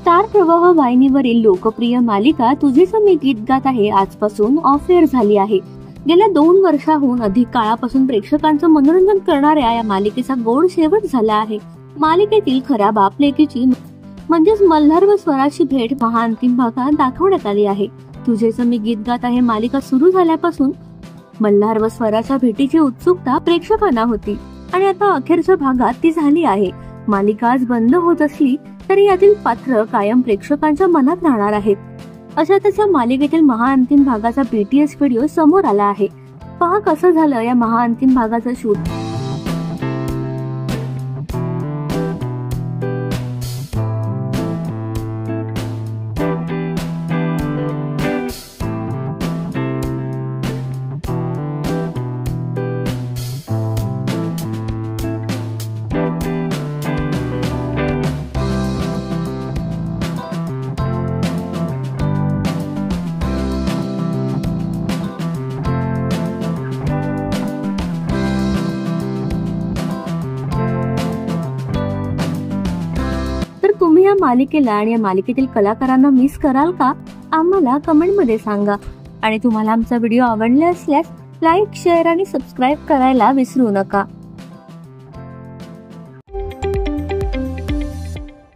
Star प्रवाह वाहिनीवरील लोकप्रिय मालिका तुझेच मी गीत गात आहे आजपासून ऑफ एअर झाली आहे। गेल्या 2 वर्षाहून अधिक काळापासून प्रेक्षकांचं मनोरंजन करणाऱ्या या मालिकेचा गोड शेवट झाला आहे। मालिकेतील खऱ्या बाप लेकीची म्हणजेच मल्हार व स्वराची भेट महाअंतिम भागात दाखवण्यात आली आहे। तुझेच मी गीत गात आहे मालिका सुरू झाल्यापासून मल्हार व स्वराच्या भेटीची उत्सुकता प्रेक्षकांना होती आणि आता अखेरच्या भागात ती झाली आहे। मालिका आज बंद होत असली तरी यातील पात्र कायम प्रेक्षकांच्या मनात राहणार आहेत। अशातच या मालिकेतील महाअंतिम भागाचा BTS व्हिडिओ समोर आला आहे। पहा कसं झालं या महाअंतिम भागाचं शूट। तर तुम्ही या मालिकेला आणि या मालिकेतील कलाकारांना मिस कराल का? आम्हाला कमेंट मध्ये सांगा आणि तुम्हाला आमचा व्हिडिओ आवडला असल्यास लाईक, शेअर आणि सबस्क्राईब करायला विसरू नका।